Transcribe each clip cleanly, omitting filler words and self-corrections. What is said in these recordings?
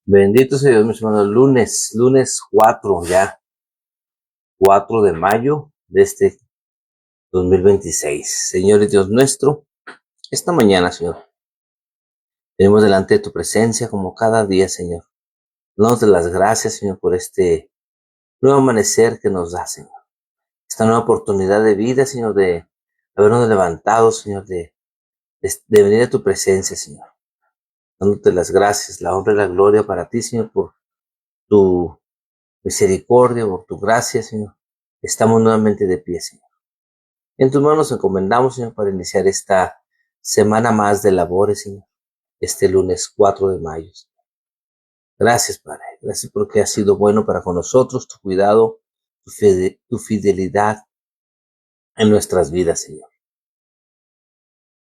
Bendito sea Dios, mis hermanos. Lunes 4 ya, 4 de mayo de este 2026. Señor y Dios nuestro, esta mañana, Señor, venimos delante de tu presencia como cada día, Señor. Damos las gracias, Señor, por este nuevo amanecer que nos da, Señor. Esta nueva oportunidad de vida, Señor, de habernos levantado, Señor, de venir a tu presencia, Señor. Dándote las gracias, la honra y la gloria para ti, Señor, por tu misericordia, por tu gracia, Señor. Estamos nuevamente de pie, Señor. En tus manos nos encomendamos, Señor, para iniciar esta semana más de labores, Señor. Este lunes 4 de mayo. Gracias, Padre. Gracias porque has sido bueno para con nosotros, tu cuidado, tu fidelidad en nuestras vidas, Señor.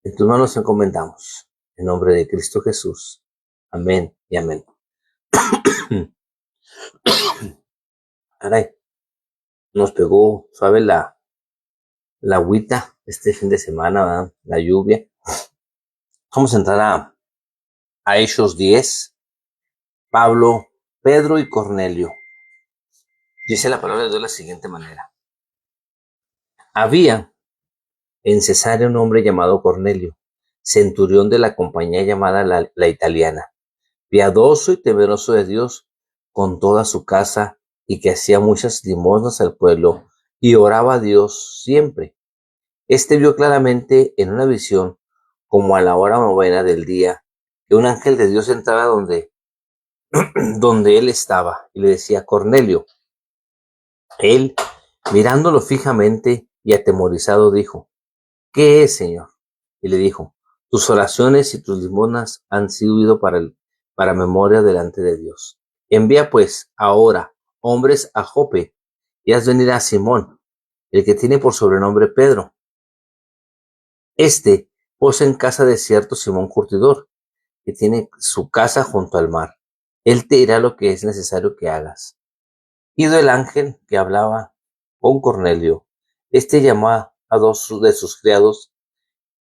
En tus manos nos encomendamos. En nombre de Cristo Jesús. Amén y amén. Caray, nos pegó suave la agüita este fin de semana, ¿verdad? La lluvia. Vamos a entrar a Hechos 10. Pablo, Pedro y Cornelio. Dice la palabra de Dios de la siguiente manera. Había en Cesarea un hombre llamado Cornelio, centurión de la compañía llamada la italiana, piadoso y temeroso de Dios con toda su casa, y que hacía muchas limosnas al pueblo y oraba a Dios siempre. Este vio claramente en una visión, como a la hora novena del día, que un ángel de Dios entraba donde él estaba y le decía: Cornelio. Él, mirándolo fijamente y atemorizado, dijo: ¿Qué es, Señor? Y le dijo: tus oraciones y tus limosnas han sido para memoria delante de Dios. Envía pues ahora hombres a Jope y haz venir a Simón, el que tiene por sobrenombre Pedro. Este posa en casa de cierto Simón Curtidor, que tiene su casa junto al mar. Él te dirá lo que es necesario que hagas. Ido el ángel que hablaba con Cornelio, este llamó a dos de sus criados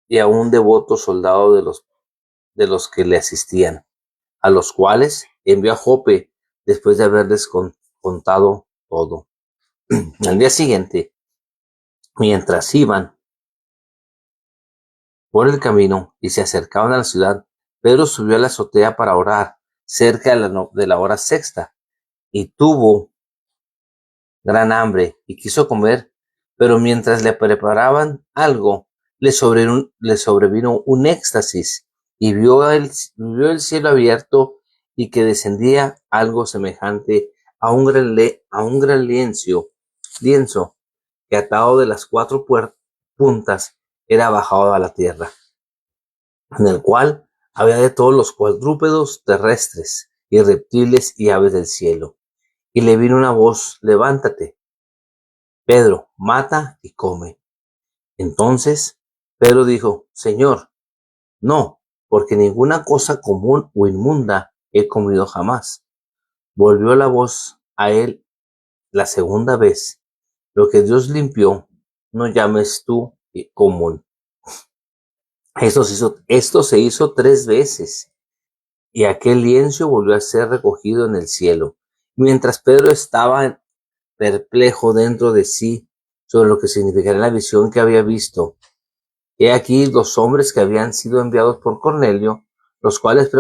y a un devoto soldado de los que le asistían, a los cuales envió a Jope después de haberles contado todo. Al día siguiente, mientras iban por el camino y se acercaban a la ciudad, Pedro subió a la azotea para orar cerca de la hora sexta, y tuvo gran hambre y quiso comer, pero mientras le preparaban algo, le sobrevino un éxtasis y vio el cielo abierto y que descendía algo semejante a un gran lienzo que, atado de las cuatro puntas, era bajado a la tierra, en el cual había de todos los cuadrúpedos terrestres y reptiles y aves del cielo. Y le vino una voz: levántate, Pedro, mata y come. Entonces Pedro dijo: Señor, no, porque ninguna cosa común o inmunda he comido jamás. Volvió la voz a él la segunda vez: lo que Dios limpió, no llames tú común. Esto se hizo 3 veces, y aquel lienzo volvió a ser recogido en el cielo. Mientras Pedro estaba perplejo dentro de sí sobre lo que significaría la visión que había visto, he aquí los hombres que habían sido enviados por Cornelio, los cuales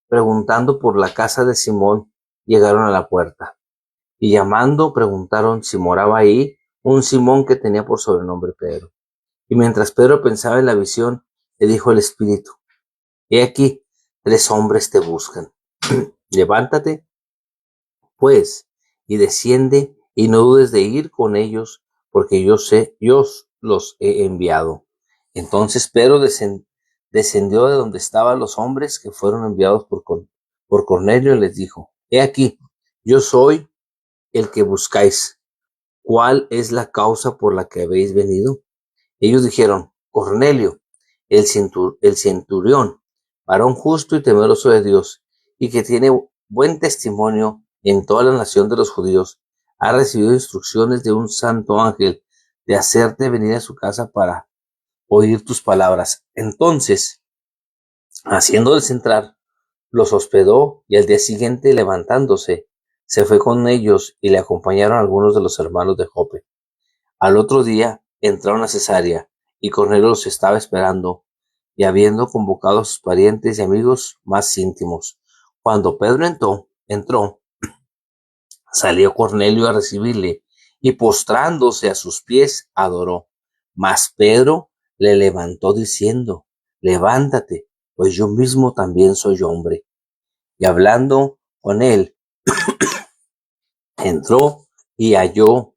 preguntando por la casa de Simón, llegaron a la puerta, y llamando preguntaron si moraba ahí un Simón que tenía por sobrenombre Pedro. Y mientras Pedro pensaba en la visión, le dijo el Espíritu: he aquí 3 hombres te buscan. Levántate pues y desciende, y no dudes de ir con ellos, porque yo los he enviado. Entonces Pedro descendió de donde estaban los hombres que fueron enviados por Cornelio, y les dijo: he aquí, yo soy el que buscáis. ¿Cuál es la causa por la que habéis venido? Ellos dijeron: Cornelio, el centurión, varón justo y temeroso de Dios, y que tiene buen testimonio en toda la nación de los judíos, ha recibido instrucciones de un santo ángel de hacerte venir a su casa para oír tus palabras. Entonces, haciéndoles entrar, los hospedó y al día siguiente, levantándose, se fue con ellos y le acompañaron algunos de los hermanos de Jope. Al otro día entraron a Cesarea y Cornelio los estaba esperando y habiendo convocado a sus parientes y amigos más íntimos. Cuando Pedro entró, salió Cornelio a recibirle y postrándose a sus pies adoró. Mas Pedro le levantó diciendo: Levántate, pues yo mismo también soy hombre. Y hablando con él, entró y halló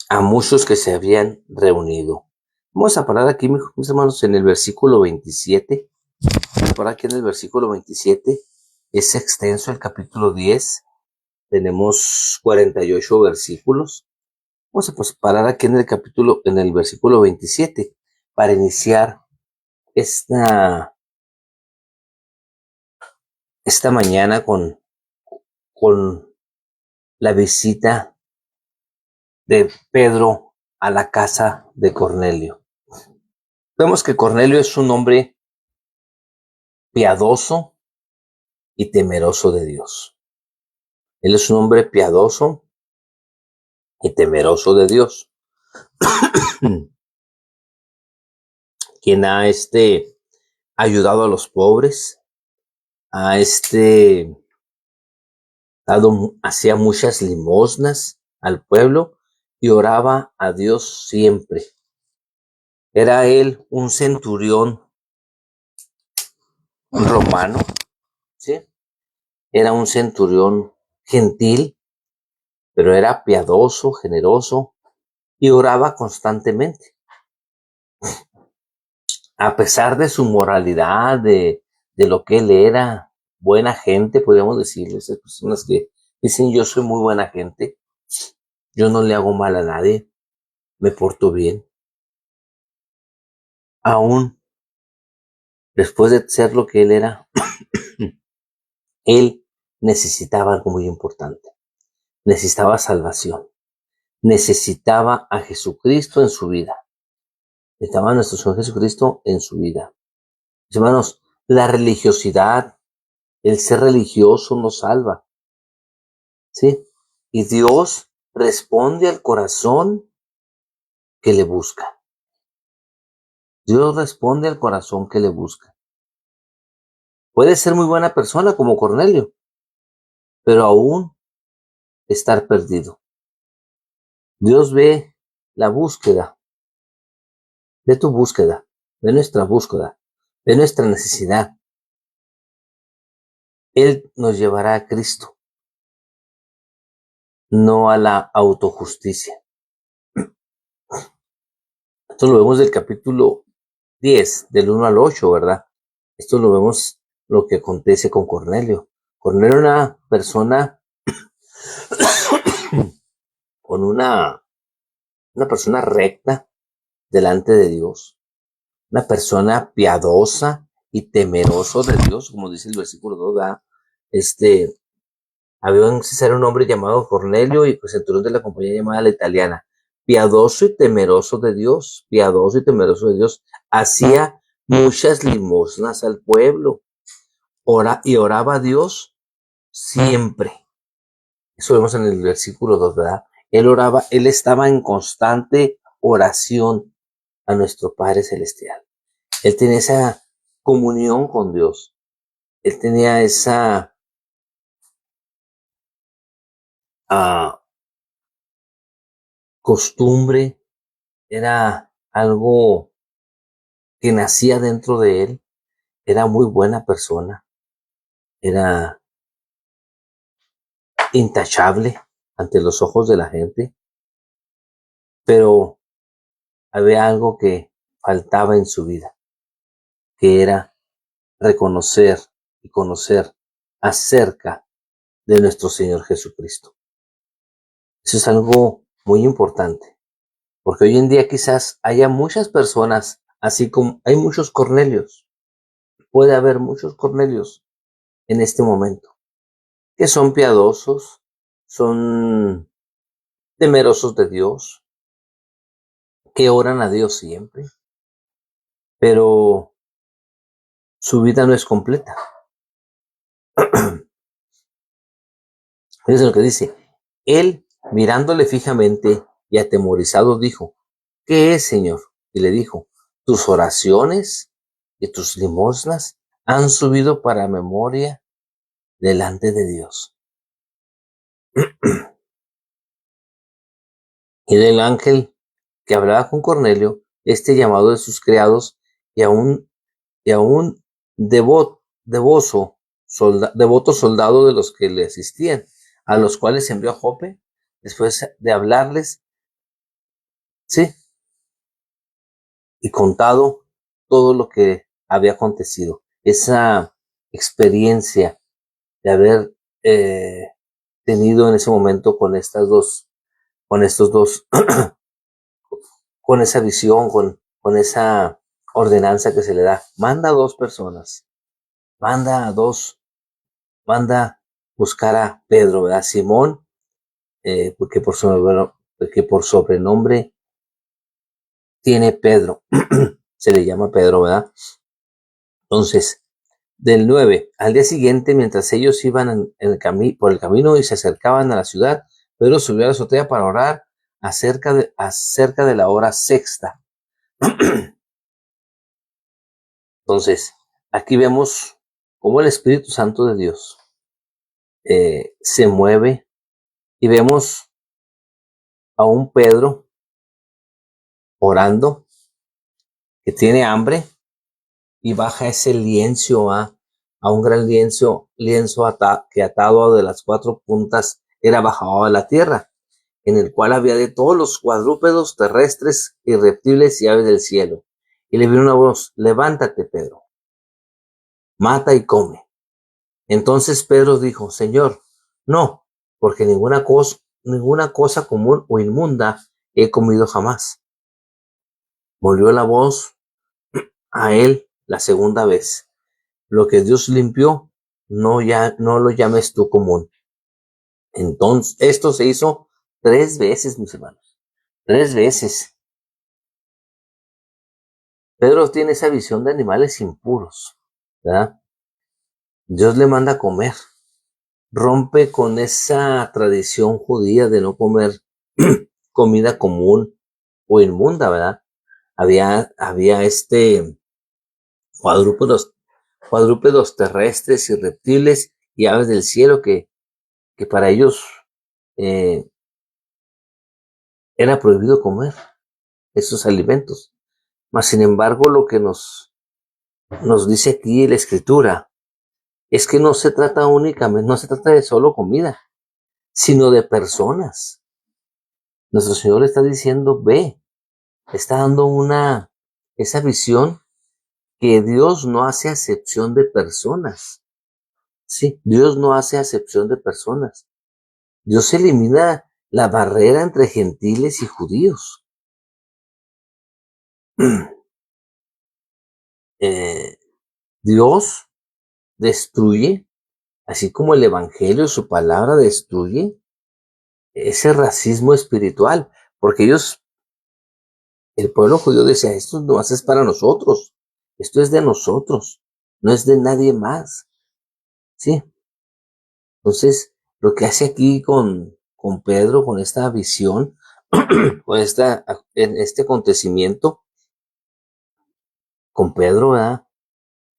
a muchos que se habían reunido. Vamos a parar aquí, mis hermanos, en el versículo 27. Vamos a parar aquí en el versículo 27. Es extenso el capítulo 10. Tenemos 48 versículos. Vamos a parar aquí en el versículo 27 para iniciar esta mañana con la visita de Pedro a la casa de Cornelio. Vemos que Cornelio es un hombre piadoso y temeroso de Dios. Él es un hombre piadoso y temeroso de Dios, quien ha ayudado a los pobres, ha hacía muchas limosnas al pueblo y oraba a Dios siempre. Era él un centurión romano, ¿sí? Era un centurión gentil, pero era piadoso, generoso y oraba constantemente. A pesar de su moralidad, de lo que él era, buena gente, podríamos decirle, esas personas que dicen: yo soy muy buena gente, yo no le hago mal a nadie, me porto bien. Aún después de ser lo que él era, él necesitaba algo muy importante. Necesitaba salvación. Necesitaba a Jesucristo en su vida. Necesitaba a nuestro Señor Jesucristo en su vida. Mis hermanos, la religiosidad, el ser religioso nos salva, ¿sí? Y Dios responde al corazón que le busca. Dios responde al corazón que le busca. Puede ser muy buena persona como Cornelio, pero aún estar perdido. Dios ve la búsqueda, ve tu búsqueda, ve nuestra búsqueda, ve nuestra necesidad. Él nos llevará a Cristo, no a la autojusticia. Esto lo vemos del capítulo 10, del 1 al 8, ¿verdad? Esto lo vemos lo que acontece con Cornelio. Cornelio era una persona con una persona recta delante de Dios, una persona piadosa y temeroso de Dios, como dice el versículo 2, ¿verdad? Había en Cesarea un hombre llamado Cornelio y pues centurión de la compañía llamada La Italiana, piadoso y temeroso de Dios, piadoso y temeroso de Dios, hacía muchas limosnas al pueblo, oraba a Dios siempre. Eso vemos en el versículo 2, ¿verdad? Él estaba en constante oración a nuestro Padre Celestial. Él tenía esa comunión con Dios. Él tenía esa costumbre, era algo que nacía dentro de él. Era muy buena persona, era intachable ante los ojos de la gente, pero había algo que faltaba en su vida, que era reconocer y conocer acerca de nuestro Señor Jesucristo. Eso es algo muy importante, porque hoy en día quizás haya muchas personas, así como hay muchos Cornelios, puede haber muchos Cornelios en este momento, que son piadosos, son temerosos de Dios, que oran a Dios siempre, pero su vida no es completa. Fíjense lo que dice. Él, mirándole fijamente y atemorizado, dijo: ¿Qué es, Señor? Y le dijo: tus oraciones y tus limosnas han subido para memoria delante de Dios. Y del ángel que hablaba con Cornelio, llamado de sus criados, y a un devoto soldado de los que le asistían, a los cuales envió a Jope, después de hablarles, sí, y contado todo lo que había acontecido. Esa experiencia de haber tenido en ese momento con estos dos, con esa visión, con esa ordenanza que se le da. Manda a 2 personas, manda buscar a Pedro, ¿verdad? Simón, porque por sobrenombre tiene Pedro, se le llama Pedro, ¿verdad? Entonces, del 9, al día siguiente, mientras ellos iban por el camino y se acercaban a la ciudad, Pedro subió a la azotea para orar acerca de la hora sexta. Entonces, aquí vemos cómo el Espíritu Santo de Dios se mueve, y vemos a un Pedro orando, que tiene hambre, y baja ese lienzo a un gran lienzo que atado de las 4 puntas era bajado a la tierra, en el cual había de todos los cuadrúpedos terrestres y reptiles y aves del cielo. Y le vino una voz: levántate, Pedro, mata y come. Entonces Pedro dijo: Señor, no, porque ninguna cosa común o inmunda he comido jamás. Volvió la voz a él la segunda vez: lo que Dios limpió, no lo llames tú común. Entonces, esto se hizo 3 veces, mis hermanos. 3 veces. Pedro tiene esa visión de animales impuros, ¿verdad? Dios le manda a comer. Rompe con esa tradición judía de no comer comida común o inmunda, ¿verdad? Había cuadrúpedos terrestres y reptiles y aves del cielo que para ellos era prohibido comer esos alimentos. Mas, sin embargo, lo que nos dice aquí la Escritura es que no se trata de solo comida, sino de personas. Nuestro Señor le está diciendo: ve, está dando esa visión, que Dios no hace acepción de personas. Sí, Dios no hace acepción de personas. Dios elimina la barrera entre gentiles y judíos. Dios destruye, así como el Evangelio, su palabra, destruye ese racismo espiritual, porque el pueblo judío decía: esto no es para nosotros, esto es de nosotros, no es de nadie más. Sí. Entonces, lo que hace aquí con Pedro, con esta visión, con en este acontecimiento, con Pedro, ¿verdad?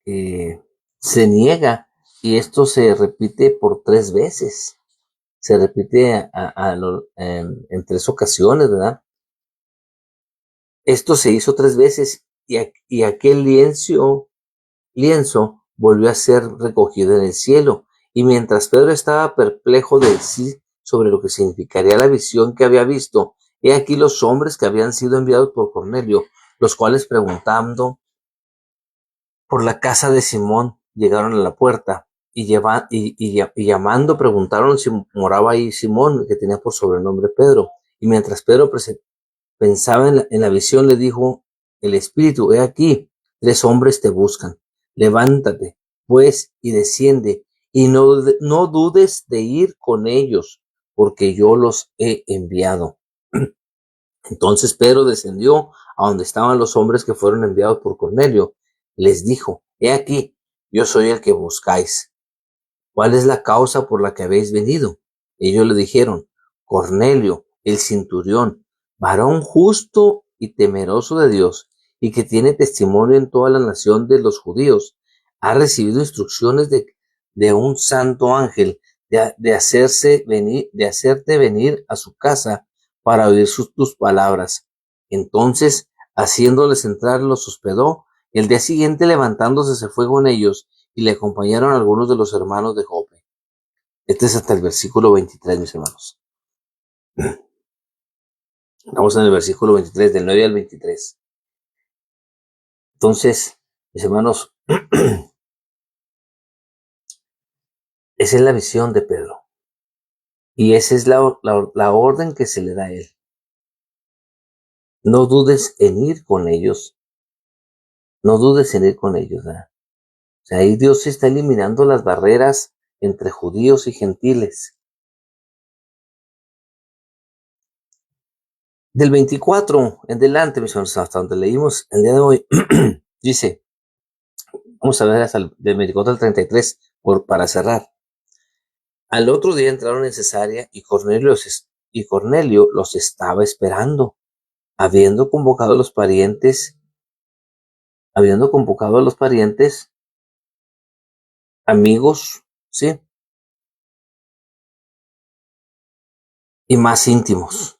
Se niega, y esto se repite por 3 veces. Se repite en 3 ocasiones, ¿verdad? Esto se hizo 3 veces, y aquel lienzo volvió a ser recogido en el cielo. Y mientras Pedro estaba perplejo de sí sobre lo que significaría la visión que había visto, he aquí los hombres que habían sido enviados por Cornelio, los cuales, preguntando por la casa de Simón, llegaron a la puerta, y llamando preguntaron si moraba ahí Simón, que tenía por sobrenombre Pedro. Y mientras Pedro pensaba en la visión, le dijo el Espíritu: he aquí, 3 hombres te buscan. Levántate, pues, y desciende, y no dudes de ir con ellos, porque yo los he enviado. Entonces Pedro descendió a donde estaban los hombres que fueron enviados por Cornelio. Les dijo: He aquí, yo soy el que buscáis. ¿Cuál es la causa por la que habéis venido? Ellos le dijeron, Cornelio, el centurión, varón justo y temeroso de Dios, y que tiene testimonio en toda la nación de los judíos, ha recibido instrucciones de un santo ángel de hacerte venir a su casa para oír tus palabras. Entonces, haciéndoles entrar, los hospedó. El día siguiente, levantándose, se fue con ellos, y le acompañaron algunos de los hermanos de Jope. Este es hasta el versículo 23, mis hermanos. Estamos en el versículo 23, del 9 al 23. Entonces, mis hermanos, esa es la visión de Pedro. Y esa es la orden que se le da a él. No dudes en ir con ellos. No dudes en ir con ellos. ¿Verdad? O sea, ahí Dios está eliminando las barreras entre judíos y gentiles. Del 24 en adelante, mis hermanos, hasta donde leímos el día de hoy, dice, vamos a ver hasta del 24 al 33 para cerrar. Al otro día entraron en Cesarea y Cornelio los estaba esperando, habiendo convocado a los parientes, amigos, ¿sí? Y más íntimos.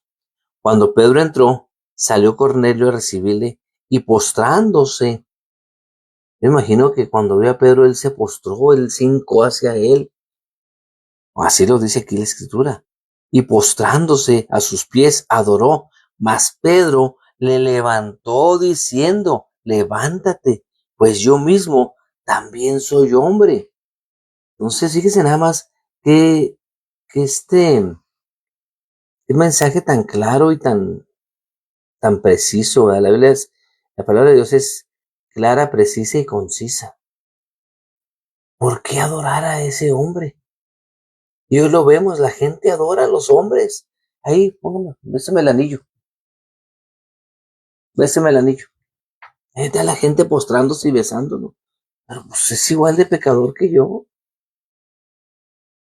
Cuando Pedro entró, salió Cornelio a recibirle y postrándose. Me imagino que cuando vio a Pedro, él se postró, él se hincó hacia él. Así lo dice aquí la escritura. Y postrándose a sus pies, adoró. Mas Pedro le levantó diciendo, levántate, pues yo mismo también soy hombre. Entonces, fíjese nada más que este mensaje tan claro y tan preciso, ¿verdad? La palabra de Dios es clara, precisa y concisa. ¿Por qué adorar a ese hombre? Y hoy lo vemos, la gente adora a los hombres. Ahí, póngame, bésame el anillo. Bésame el anillo. Ahí está la gente postrándose y besándolo. Pero pues es igual de pecador que yo.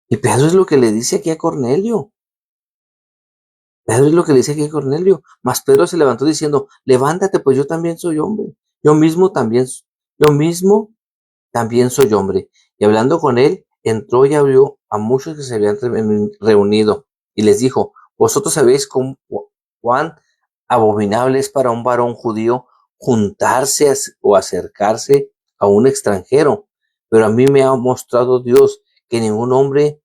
Y Pedro es lo que le dice aquí a Cornelio. Pedro es lo que le dice aquí a Cornelio. Mas Pedro se levantó diciendo, levántate, pues yo también soy hombre. Yo mismo también soy hombre. Y hablando con él, entró y abrió a muchos que se habían reunido. Y les dijo, vosotros sabéis cuán abominable es para un varón judío juntarse o acercarse a un extranjero. Pero a mí me ha mostrado Dios que a ningún hombre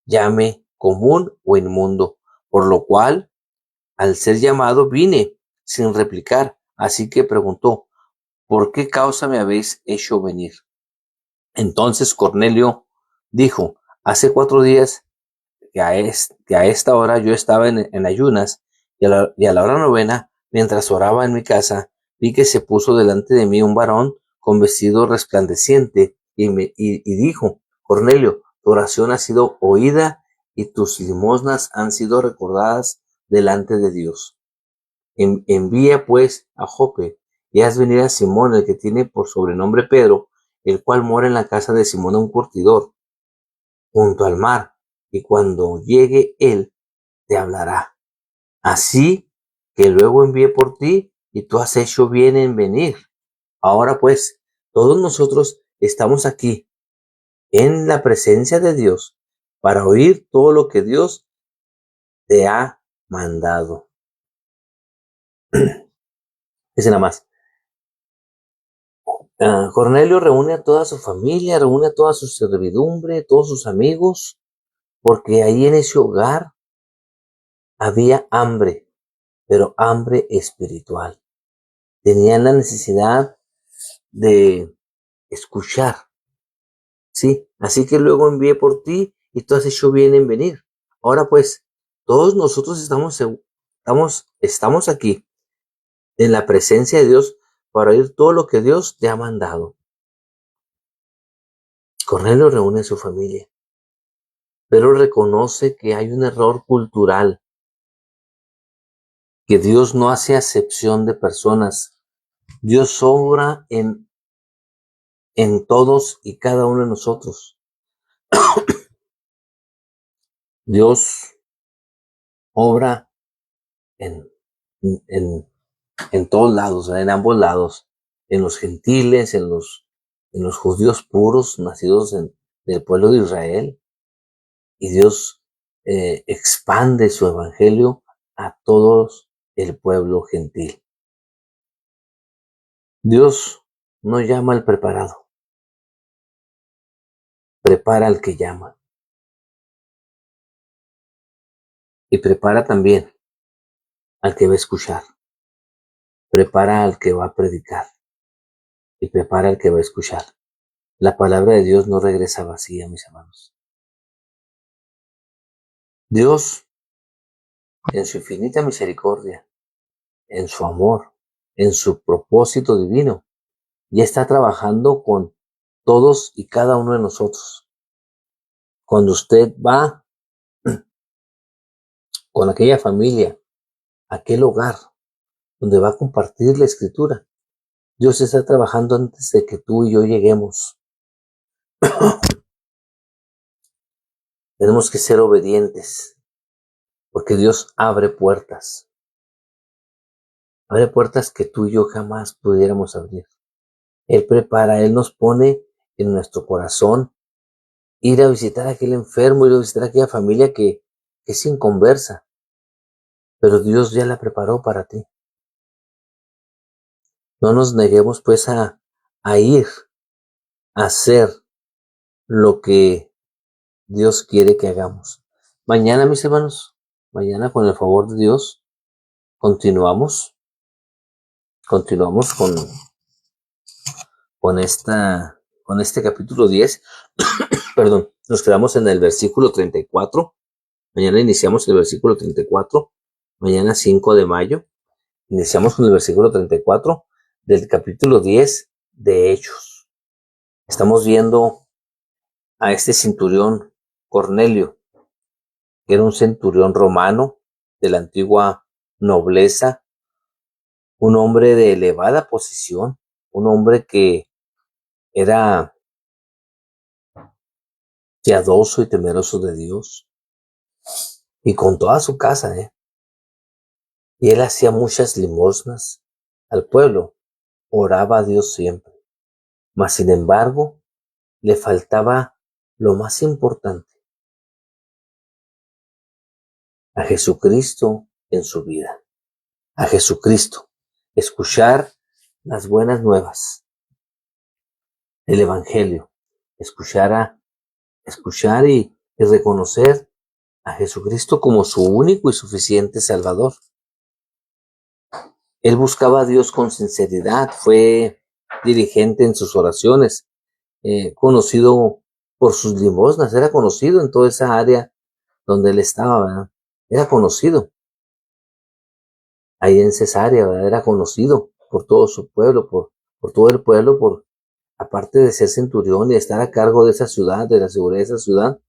llame común o inmundo. Por lo cual, al ser llamado, vine sin replicar. Así que preguntó, ¿por qué causa me habéis hecho venir? Entonces Cornelio dijo, hace 4 días que a esta hora yo estaba en ayunas y a la hora novena, mientras oraba en mi casa, vi que se puso delante de mí un varón con vestido resplandeciente y dijo, Cornelio, tu oración ha sido oída y tus limosnas han sido recordadas delante de Dios. Envía pues a Jope y haz venir a Simón, el que tiene por sobrenombre Pedro, el cual mora en la casa de Simón un curtidor, junto al mar, y cuando llegue él, te hablará. Así que luego envié por ti, y tú has hecho bien en venir. Ahora pues, todos nosotros estamos aquí, en la presencia de Dios, para oír todo lo que Dios te ha mandado. Ese nada más. Cornelio reúne a toda su familia, reúne a toda su servidumbre, todos sus amigos, porque ahí en ese hogar había hambre, pero hambre espiritual. Tenían la necesidad de escuchar, ¿sí? Así que luego envié por ti y tú has hecho bien en venir. Ahora pues, todos nosotros estamos aquí en la presencia de Dios para oír todo lo que Dios te ha mandado. Cornelio reúne a su familia, pero reconoce que hay un error cultural, que Dios no hace acepción de personas. Dios obra en todos y cada uno de nosotros. Dios obra en, en, en todos lados, en ambos lados, en los gentiles, en los judíos puros, nacidos del pueblo de Israel. Y Dios expande su evangelio a todos el pueblo gentil. Dios no llama al preparado, prepara al que llama. Y prepara también al que va a escuchar. Prepara al que va a predicar. Y prepara al que va a escuchar. La palabra de Dios no regresa vacía, mis hermanos. Dios, en su infinita misericordia, en su amor, en su propósito divino, ya está trabajando con todos y cada uno de nosotros. Cuando usted va con aquella familia, aquel hogar, donde va a compartir la escritura, Dios está trabajando antes de que tú y yo lleguemos. Tenemos que ser obedientes, porque Dios abre puertas. Abre puertas que tú y yo jamás pudiéramos abrir. Él prepara, Él nos pone en nuestro corazón ir a visitar a aquel enfermo, ir a visitar a aquella familia que es inconversa, pero Dios ya la preparó para ti. No nos neguemos pues a ir a hacer lo que Dios quiere que hagamos. Mañana, mis hermanos, mañana con el favor de Dios, continuamos con este capítulo 10. Perdón, nos quedamos en el versículo 34. Mañana iniciamos el versículo 34. Mañana 5 de mayo. Iniciamos con el versículo 34 del capítulo 10 de Hechos. Estamos viendo a este centurión Cornelio, que era un centurión romano de la antigua nobleza, un hombre de elevada posición, un hombre que era piadoso y temeroso de Dios, y con toda su casa, y él hacía muchas limosnas al pueblo, oraba a Dios siempre, mas sin embargo le faltaba lo más importante, a Jesucristo en su vida, a Jesucristo, escuchar las buenas nuevas, el evangelio, escuchar y reconocer a Jesucristo como su único y suficiente Salvador. Él buscaba a Dios con sinceridad, fue diligente en sus oraciones, conocido por sus limosnas, era conocido en toda esa área donde él estaba, ¿verdad? Era conocido ahí en Cesarea, ¿verdad? Era conocido por todo su pueblo, por todo el pueblo, aparte de ser centurión y estar a cargo de esa ciudad, de la seguridad de esa ciudad,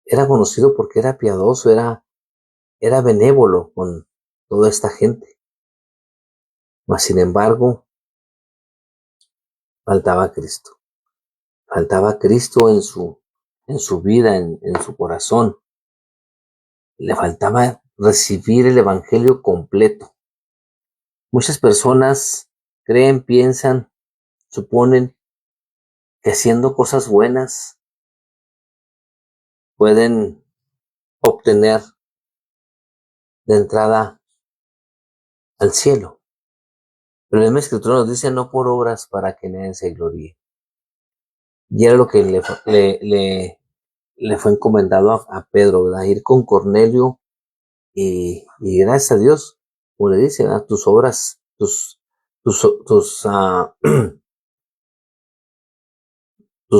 era conocido porque era piadoso, era benévolo con toda esta gente. Mas sin embargo, faltaba Cristo. Faltaba Cristo en su vida, en su corazón. Le faltaba recibir el evangelio completo. Muchas personas creen, piensan, suponen que haciendo cosas buenas pueden obtener de entrada al cielo. Pero la misma Escritura nos dice no por obras para que nadie se gloríe. Y era lo que le fue encomendado a Pedro, ¿verdad? Ir con Cornelio y gracias a Dios, como le dice, ¿verdad? Tus obras, tus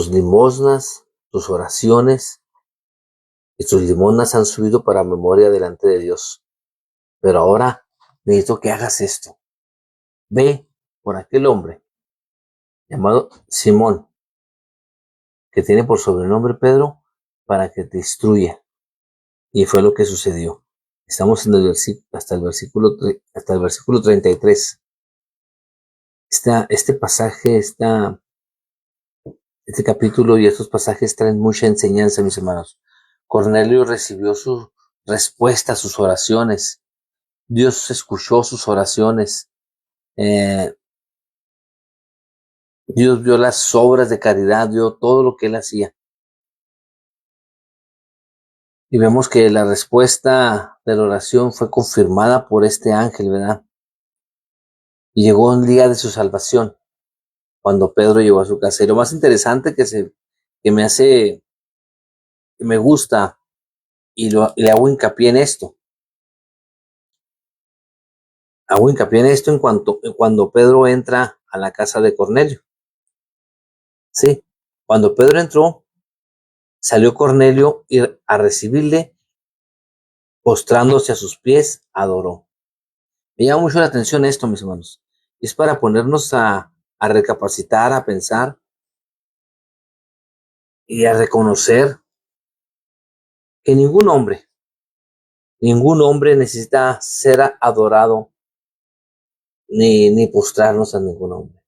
limosnas, tus oraciones y tus limosnas han subido para memoria delante de Dios. Pero ahora necesito que hagas esto. Ve por aquel hombre llamado Simón, que tiene por sobrenombre Pedro, para que te instruya. Y fue lo que sucedió. Estamos en el hasta el versículo 33. Este pasaje, este capítulo y estos pasajes traen mucha enseñanza, mis hermanos. Cornelio recibió su respuesta a sus oraciones. Dios escuchó sus oraciones. Eh, Dios vio las obras de caridad, vio todo lo que él hacía. Y vemos que la respuesta de la oración fue confirmada por este ángel, ¿verdad? Y llegó un día de su salvación, cuando Pedro llegó a su casa. Y lo más interesante que me hace, que me gusta, y le hago hincapié en esto. Hago hincapié en esto cuando Pedro entra a la casa de Cornelio. Sí, cuando Pedro entró, salió Cornelio y a recibirle, postrándose a sus pies, adoró. Me llama mucho la atención esto, mis hermanos. Y es para ponernos a recapacitar, a pensar y a reconocer que ningún hombre necesita ser adorado ni postrarnos a ningún hombre.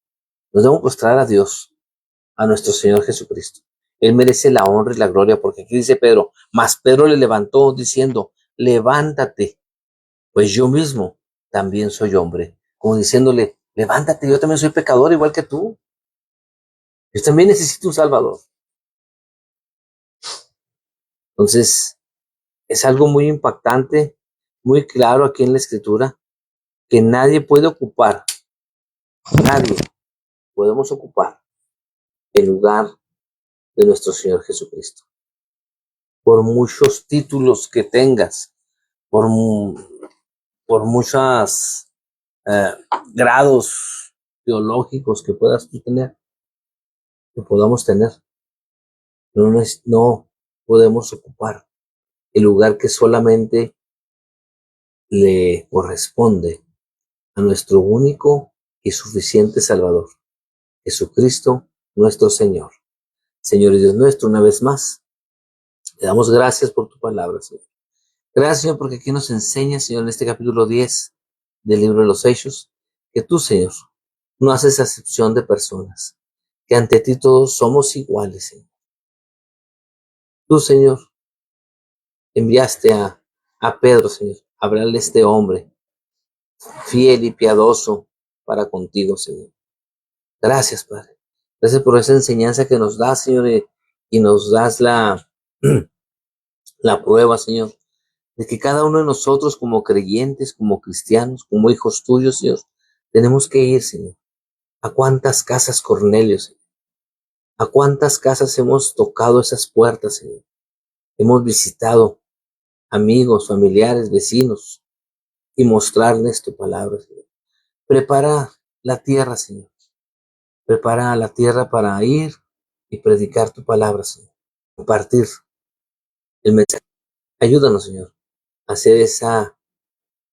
Nos debemos postrar a Dios, a nuestro Señor Jesucristo. Él merece la honra y la gloria, porque aquí dice Pedro, mas Pedro le levantó diciendo, levántate, pues yo mismo también soy hombre. Como diciéndole, levántate, yo también soy pecador igual que tú. Yo también necesito un Salvador. Entonces, es algo muy impactante, muy claro aquí en la Escritura, que nadie podemos ocupar el lugar de nuestro Señor Jesucristo. Por muchos títulos que tengas, por, por muchos grados teológicos que puedas tú tener, que podamos tener, no podemos ocupar el lugar que solamente le corresponde a nuestro único y suficiente Salvador, Jesucristo nuestro Señor. Señor y Dios nuestro, una vez más, te damos gracias por tu palabra, Señor. Gracias, Señor, porque aquí nos enseña, Señor, en este capítulo 10 del libro de los Hechos, que tú, Señor, no haces acepción de personas, que ante ti todos somos iguales, Señor. Tú, Señor, enviaste a Pedro, Señor, a hablarle a este hombre fiel y piadoso para contigo, Señor. Gracias, Padre. Gracias por esa enseñanza que nos das, Señor, y nos das la prueba, Señor, de que cada uno de nosotros como creyentes, como cristianos, como hijos tuyos, Señor, tenemos que ir, Señor. ¿A cuántas casas, Cornelio, Señor? ¿A cuántas casas hemos tocado esas puertas, Señor? Hemos visitado amigos, familiares, vecinos y mostrarles tu palabra, Señor. Prepara la tierra, Señor. Prepara la tierra para ir y predicar tu palabra, Señor. Compartir el mensaje. Ayúdanos, Señor, a hacer esa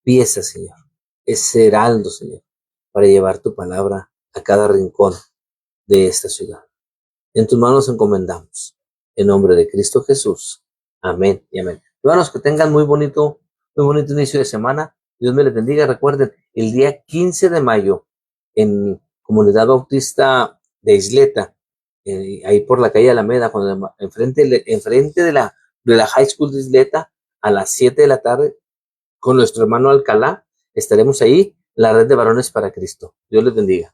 pieza, Señor, ese heraldo, Señor, para llevar tu palabra a cada rincón de esta ciudad. En tus manos encomendamos. En nombre de Cristo Jesús. Amén y amén. Hermanos, que tengan muy bonito inicio de semana. Dios me les bendiga. Recuerden, el día 15 de mayo, en Comunidad Bautista de Isleta, ahí por la calle Alameda, enfrente de la High School de Isleta, a las 7 de la tarde, con nuestro hermano Alcalá, estaremos ahí, la red de varones para Cristo. Dios les bendiga.